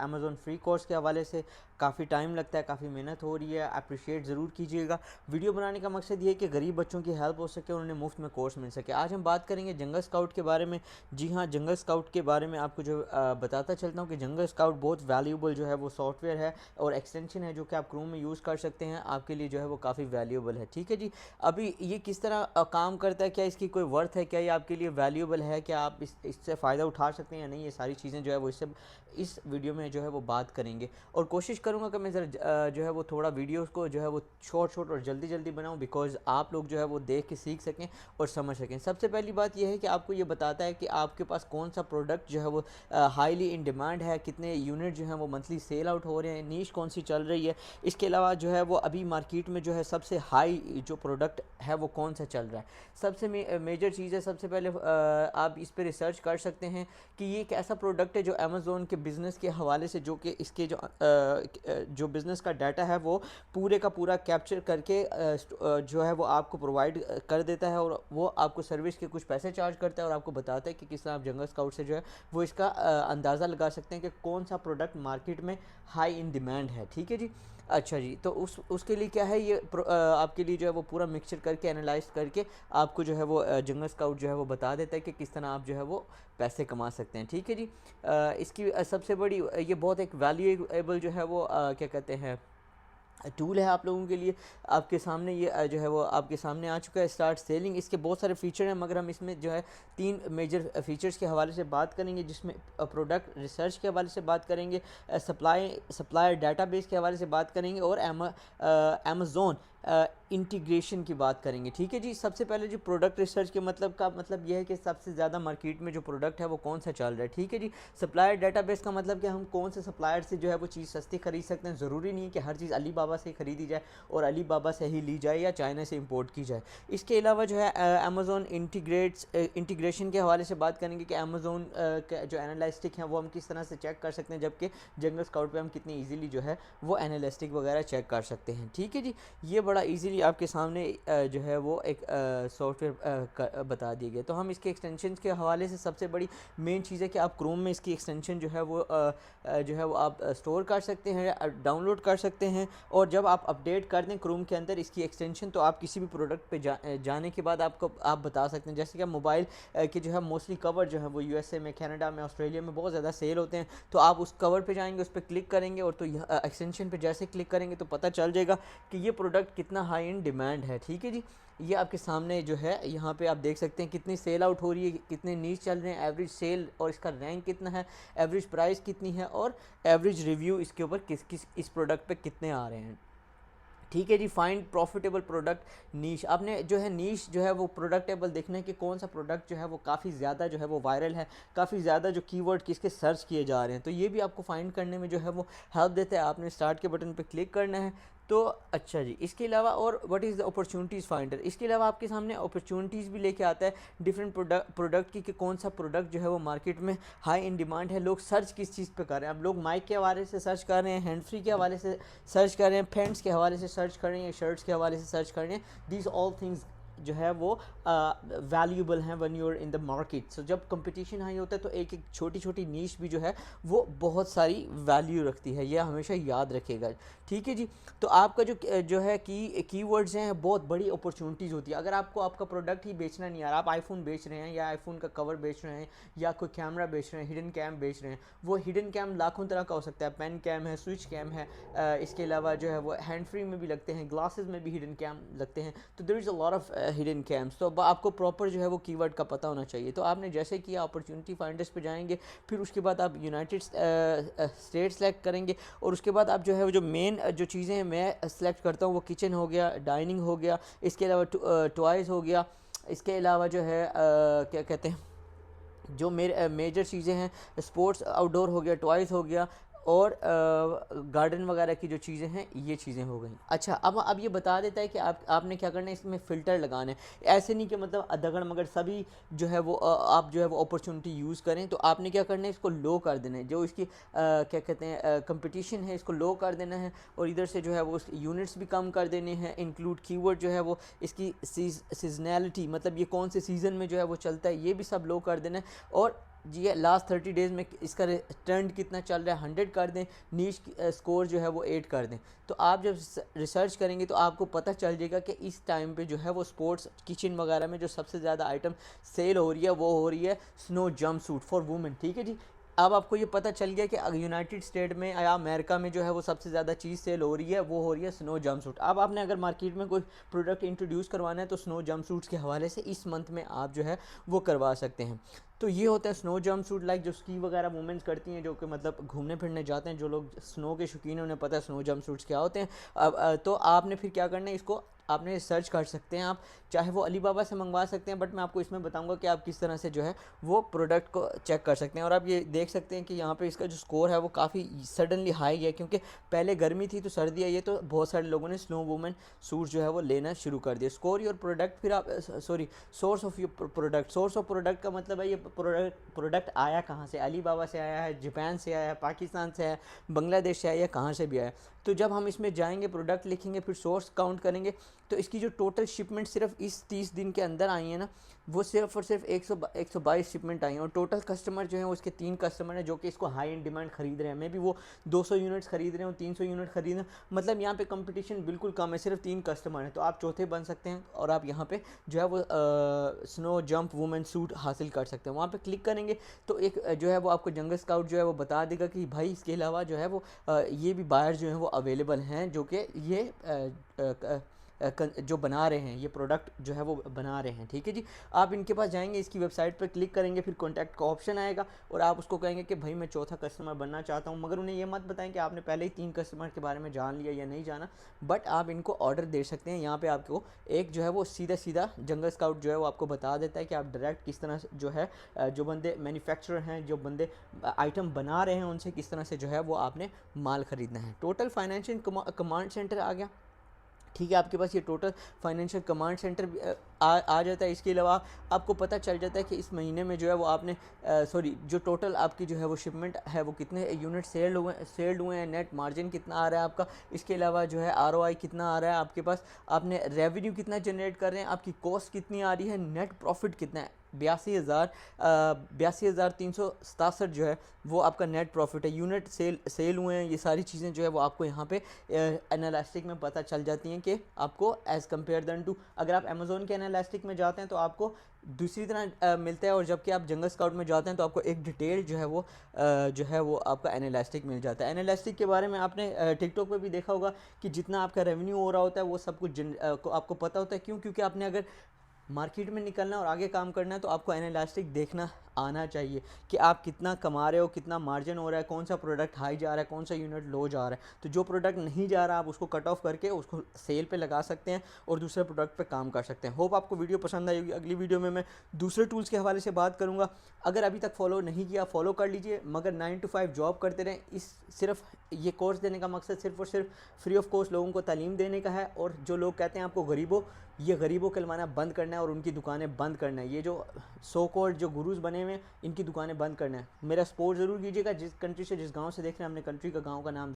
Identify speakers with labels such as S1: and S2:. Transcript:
S1: Amazon free course के हवाले से काफ़ी टाइम लगता है, काफ़ी मेहनत हो रही है, अप्रिशिएट ज़रूर कीजिएगा। वीडियो बनाने का मकसद ये है कि गरीब बच्चों की हेल्प हो सके और उन्हें मुफ्त में कोर्स मिल सके। आज हम बात करेंगे जंगल स्काउट के बारे में। जी हाँ, जंगल स्काउट के बारे में आपको जो बताता चलता हूँ कि जंगल स्काउट बहुत वैल्यूबल जो है वो सॉफ्टवेयर है और एक्सटेंशन है जो कि आप क्रोम में यूज़ कर सकते हैं। आपके लिए जो है वो काफ़ी वैल्यूबल है। ठीक है जी। अभी ये किस तरह काम करता है, क्या इसकी कोई वर्थ है, क्या ये आपके लिए वैल्यूबल है, क्या आप इससे फ़ायदा उठा सकते हैं या नहीं, ये सारी चीज़ें जो है वो इससे इस वीडियो में जो है वो बात करेंगे। और कोशिश करूँगा कि मैं ज़रा जो है वो थोड़ा वीडियोस को जो है वो शॉर्ट और जल्दी जल्दी बनाऊँ, बिकॉज़ आप लोग जो है वो देख के सीख सकें और समझ सकें। सबसे पहली बात ये है कि आपको ये बताता है कि आपके पास कौन सा प्रोडक्ट जो है वो हाईली इन डिमांड है, कितने यूनिट जो हैं वो मंथली सेल आउट हो रहे हैं, नीश कौन सी चल रही है। इसके अलावा जो है वो अभी मार्केट में जो है सबसे हाई जो प्रोडक्ट है वो कौन सा चल रहा है। सबसे मेजर चीज़ है, सबसे पहले आप इस पर रिसर्च कर सकते हैं कि ये एक ऐसा प्रोडक्ट है जो अमेज़ोन के बिज़नेस के हवाले से, जो कि इसके जो बिज़नेस का डाटा है वो पूरे का पूरा कैप्चर करके जो है वो आपको प्रोवाइड कर देता है, और वो आपको सर्विस के कुछ पैसे चार्ज करता है और आपको बताता है कि किस तरह आप जंगल स्काउट से जो है वो इसका अंदाज़ा लगा सकते हैं कि कौन सा प्रोडक्ट मार्केट में हाई इन डिमांड है। ठीक है जी। अच्छा जी, तो उसके लिए क्या है, ये आपके लिए जो है वो पूरा मिक्सचर करके एनालाइज करके आपको जो है वो जंगल स्काउट जो है वो बता देता है कि किस तरह आप जो है वो पैसे कमा सकते हैं। ठीक है जी। इसकी सबसे बड़ी ये बहुत एक वैल्यूएबल जो है वो क्या कहते हैं टूल है आप लोगों के लिए। आपके सामने ये जो है वो आपके सामने आ चुका है, स्टार्ट सेलिंग। इसके बहुत सारे फ़ीचर हैं, मगर हम इसमें जो है 3 मेजर फ़ीचर्स के हवाले से बात करेंगे, जिसमें प्रोडक्ट रिसर्च के हवाले से बात करेंगे, सप्लायर डाटाबेस के हवाले से बात करेंगे, और अमेज़ॉन इंटीग्रेशन की बात करेंगे। ठीक है जी। सबसे पहले जो प्रोडक्ट रिसर्च के मतलब यह है कि सबसे ज़्यादा मार्केट में जो प्रोडक्ट है वो कौन सा चल रहा है। ठीक है जी। सप्लायर डाटाबेस का मतलब कि हम कौन से सप्लायर से जो है वो चीज़ सस्ती खरीद सकते हैं। ज़रूरी नहीं है कि हर चीज़ अली बाबा से खरीदी जाए और अली बाबा से ही ली जाए या चाइना से इंपोर्ट की जाए। इसके अलावा जो है अमेज़ॉन इंटीग्रेशन के हवाले से बात करेंगे कि अमेज़ॉन जो एनालिस्टिक हैं वो हम किस तरह से चेक कर सकते हैं, जबकि जंगल स्काउट पे हम कितनी इजीली जो है वो एनालिस्टिक वगैरह चेक कर सकते हैं। ठीक है जी। ये बड़ा इजीली आपके सामने जो है वो एक सॉफ्टवेयर बता दिए गए। तो हम इसके एक्सटेंशन के हवाले से सबसे बड़ी मेन चीज़ है कि आप क्रोम में इसकी एक्सटेंशन जो है वो आप स्टोर कर सकते हैं, डाउनलोड कर सकते हैं, और जब आप अपडेट कर दें क्रोम के अंदर इसकी एक्सटेंशन, तो आप किसी भी प्रोडक्ट पे जाने के बाद आप बता सकते हैं। जैसे कि मोबाइल के जो है मोस्टली कवर जो है वो यूएसए में, कनाडा में, ऑस्ट्रेलिया में बहुत ज़्यादा सेल होते हैं, तो आप उस कवर पे जाएंगे, उस पर क्लिक करेंगे, और तो एक्सटेंशन पे जैसे क्लिक करेंगे तो पता चल जाएगा कि ये प्रोडक्ट कितना हाई इन डिमांड है। ठीक है जी। ये आपके सामने जो है यहाँ पे आप देख सकते हैं कितनी सेल आउट हो रही है, कितने नीच चल रहे हैं, एवरेज सेल और इसका रैंक कितना है, एवरेज प्राइस कितनी है, और एवरेज रिव्यू इसके ऊपर किस इस प्रोडक्ट पे कितने आ रहे हैं। ठीक है जी। फाइंड प्रॉफिटेबल प्रोडक्ट नीश, आपने जो है नीश जो है वो प्रोडक्टेबल देखना है कि कौन सा प्रोडक्ट जो है वो काफ़ी ज़्यादा जो है वो वायरल है, काफ़ी ज़्यादा जो कीवर्ड किसके सर्च किए जा रहे हैं, तो ये भी आपको फाइंड करने में जो है वो हेल्प देता है। आपने स्टार्ट के बटन पे क्लिक करना है। तो अच्छा जी, इसके अलावा और what is the opportunities finder, इसके अलावा आपके सामने अपॉर्चुनिटीज़ भी लेके आता है डिफरेंट प्रोडक्ट की, कि कौन सा प्रोडक्ट जो है वो मार्केट में हाई इन डिमांड है, लोग सर्च किस चीज़ पे कर रहे हैं। अब लोग माइक के हवाले से सर्च कर रहे हैं, हैंड फ्री के हवाले से सर्च कर रहे हैं, पेंट्स के हवाले से सर्च कर रहे हैं, शर्ट्स के हवाले से सर्च कर रहे हैं। दीज ऑल थिंग्स जो है वो वैल्यूबल हैं when you are in the market. So जब कंपटीशन हाई होता है तो एक एक छोटी छोटी नीश भी जो है वो बहुत सारी वैल्यू रखती है, यह हमेशा याद रखेगा। ठीक है जी। तो आपका जो है कीवर्ड्स हैं, बहुत बड़ी अपॉर्चुनिटीज़ होती है। अगर आपको आपका प्रोडक्ट ही बेचना नहीं आ रहा, आप आईफोन बेच रहे हैं या आईफोन का कवर बेच रहे हैं या कोई कैमरा बेच रहे हैं, हिडन कैम बेच रहे हैं, वो हिडन कैम लाखों तरह का हो सकता है। पेन कैम है, स्विच कैम है, इसके अलावा जो है वो हैंड फ्री में भी लगते हैं, ग्लासेस में भी हिडन कैम लगते हैं। तो there is a lot of hidden cams. तो अब आपको प्रॉपर जो है वो कीवर्ड का पता होना चाहिए। तो आपने जैसे किया अपॉर्चुनिटी फाइंडर्स पे जाएंगे, फिर उसके बाद आप यूनाइटेड स्टेट सेलेक्ट करेंगे, और उसके बाद आप जो है वो जो मेन जो चीज़ें मैं सेलेक्ट करता हूँ वो किचन हो गया, डाइनिंग हो गया, इसके अलावा टॉयज़ हो गया, इसके अलावा जो है क्या कहते हैं जो मेरे मेजर चीज़ें हैं, स्पोर्ट्स आउटडोर हो गया, टॉयज़ हो गया, और गार्डन वगैरह की जो चीज़ें हैं ये चीज़ें हो गई। अच्छा, अब ये बता देता है कि आपने क्या करना है, इसमें फ़िल्टर लगाना है। ऐसे नहीं कि मतलब अधगड़ मगर सभी जो है वो आप जो है वो अपॉर्चुनिटी यूज़ करें। तो आपने क्या करना है, इसको लो कर देना है, जो इसकी क्या कहते हैं कंपटीशन है इसको लो कर देना है, और इधर से जो है वो यूनिट्स भी कम कर देने हैं। इंक्लूड कीवर्ड जो है वो इसकी सीजनैलिटी, मतलब ये कौन से सीज़न में जो है वो चलता है, ये भी सब लो कर देना है। और जी लास्ट 30 डेज़ में इसका ट्रेंड कितना चल रहा है 100 कर दें, नीश स्कोर जो है वो 8 कर दें। तो आप जब रिसर्च करेंगे तो आपको पता चल जाएगा कि इस टाइम पे जो है वो स्पोर्ट्स किचन वगैरह में जो सबसे ज़्यादा आइटम सेल हो रही है वो हो रही है snow jump suit for women. ठीक है जी। अब आपको ये पता चल गया कि यूनाइटेड स्टेट में या अमेरिका में जो है वो सबसे ज़्यादा चीज़ सेल हो रही है वो हो रही है स्नो जंप सूट। अब आपने अगर मार्केट में कोई प्रोडक्ट इंट्रोड्यूस करवाना है तो स्नो जंप सूट्स के हवाले से इस मंथ में आप जो है वो करवा सकते हैं। तो ये होता है स्नो जंप सूट, लाइक जो स्की वगैरह वुमेंस करती हैं, जो कि मतलब घूमने फिरने जाते हैं, जो लोग स्नो के शौकीन हैं उन्हें पता है स्नो जंप सूट्स क्या होते हैं। अब तो आपने फिर क्या करना है, इसको आपने सर्च कर सकते हैं, आप चाहे वो अली बाबा से मंगवा सकते हैं, बट मैं आपको इसमें बताऊंगा कि आप किस तरह से जो है वो प्रोडक्ट को चेक कर सकते हैं। और आप ये देख सकते हैं कि यहाँ पे इसका जो स्कोर है वो काफ़ी सडनली हाई है, क्योंकि पहले गर्मी थी तो सर्दी आई है, तो बहुत सारे लोगों ने स्नो वुमेन सूट जो है वो लेना शुरू कर दिया। स्कोर योर प्रोडक्ट, फिर आप sorry source of your product. Source of product का मतलब है ये प्रोडक्ट आया कहाँ से, अली बाबा से आया है, जापान से आया है, पाकिस्तान से आया, बांग्लादेश से आया या कहाँ से भी आया। तो जब हम इसमें जाएंगे, प्रोडक्ट लिखेंगे, फिर सोर्स काउंट करेंगे, तो इसकी जो टोटल शिपमेंट सिर्फ इस 30 दिन के अंदर आई है ना, वो सिर्फ और सिर्फ 122 शिपमेंट आई हैं। और टोटल कस्टमर जो हैं उसके 3 कस्टमर हैं जो कि इसको हाई एंड डिमांड खरीद रहे हैं। मे भी वो 200 यूनिट्स खरीद रहे हैं, 300 यूनिट खरीद रहे हैं, मतलब यहाँ पे कंपटीशन बिल्कुल कम है, सिर्फ 3 कस्टमर हैं। तो आप चौथे बन सकते हैं और आप यहाँ पे जो है वो स्नो जंप वुमेन सूट हासिल कर सकते हैं। वहाँ पे क्लिक करेंगे तो एक जो है वो आपको जंगल स्काउट जो है वो बता देगा कि भाई इसके अलावा जो है वो ये भी बायर जो हैं वो अवेलेबल हैं, जो कि ये जो बना रहे हैं, ये प्रोडक्ट जो है वो बना रहे हैं। ठीक है जी। आप इनके पास जाएंगे, इसकी वेबसाइट पर क्लिक करेंगे, फिर कॉन्टैक्ट का ऑप्शन आएगा और आप उसको कहेंगे कि भाई मैं चौथा कस्टमर बनना चाहता हूँ, मगर उन्हें ये मत बताएं कि आपने पहले ही 3 कस्टमर के बारे में जान लिया या नहीं जाना, बट आप इनको ऑर्डर दे सकते हैं। यहाँ पर आपको एक जो है वो सीधा सीधा जंगल स्काउट जो है वो आपको बता देता है कि आप डायरेक्ट किस तरह से जो है जो बंदे मैन्युफैक्चरर हैं, जो बंदे आइटम बना रहे हैं, उनसे किस तरह से जो है वो आपने माल ख़रीदना है। टोटल फाइनेंशियल कमांड सेंटर आ गया। ठीक है, आपके पास ये टोटल फाइनेंशियल कमांड सेंटर आ जाता है। इसके अलावा आपको पता चल जाता है कि इस महीने में जो है वो आपने जो टोटल आपकी जो है वो शिपमेंट है वो कितने यूनिट सेल्ड हुए हैं, नेट मार्जिन कितना आ रहा है आपका, इसके अलावा जो है ROI कितना आ रहा है आपके पास, आपने रेवेन्यू कितना जनरेट कर रहे हैं, आपकी कॉस्ट कितनी आ रही है, नेट प्रॉफिट कितना है। 82,367 जो है वो आपका नेट प्रॉफिट है, यूनिट सेल हुए हैं, ये सारी चीज़ें जो है वो आपको यहाँ पे एनालिस्टिक में पता चल जाती हैं कि आपको एज़ कम्पेयर दैन टू, अगर आप अमेज़ोन के एनालिस्टिक में जाते हैं तो आपको दूसरी तरह मिलता है, और जबकि आप जंगल स्काउट में जाते हैं तो आपको एक डिटेल जो है वो आपका एनालिस्टिक मिल जाता है। एनालिस्टिक के बारे में आपने टिकटॉक पे भी देखा होगा कि जितना आपका रेवेन्यू हो रहा होता है वो सब कुछ आपको पता होता है। क्यों? क्योंकि आपने अगर मार्केट में निकलना और आगे काम करना है तो आपको एनालिस्टिक देखना आना चाहिए कि आप कितना कमा रहे हो, कितना मार्जिन हो रहा है, कौन सा प्रोडक्ट हाई जा रहा है, कौन सा यूनिट लो जा रहा है। तो जो प्रोडक्ट नहीं जा रहा आप उसको कट ऑफ करके उसको सेल पे लगा सकते हैं और दूसरे प्रोडक्ट पे काम कर सकते हैं। होप आपको वीडियो पसंद आई होगी। अगली वीडियो में मैं दूसरे टूल्स के हवाले से बात करूँगा। अगर अभी तक फॉलो नहीं किया फॉलो कर लीजिए, मगर 9 to 5 जॉब करते रहें। इस सिर्फ ये कोर्स देने का मकसद सिर्फ और सिर्फ फ्री ऑफ कॉस्ट लोगों को तालीम देने का है। और जो लोग कहते हैं आपको गरीबों कहलवाना बंद करना है और उनकी दुकानें बंद करना है, ये जो सो कॉल्ड जो गुरुज बने हुए हैं इनकी दुकानें बंद करना है। मेरा सपोर्ट ज़रूर कीजिएगा। जिस कंट्री से जिस गांव से देख रहे हैं, हमने कंट्री का गांव का नाम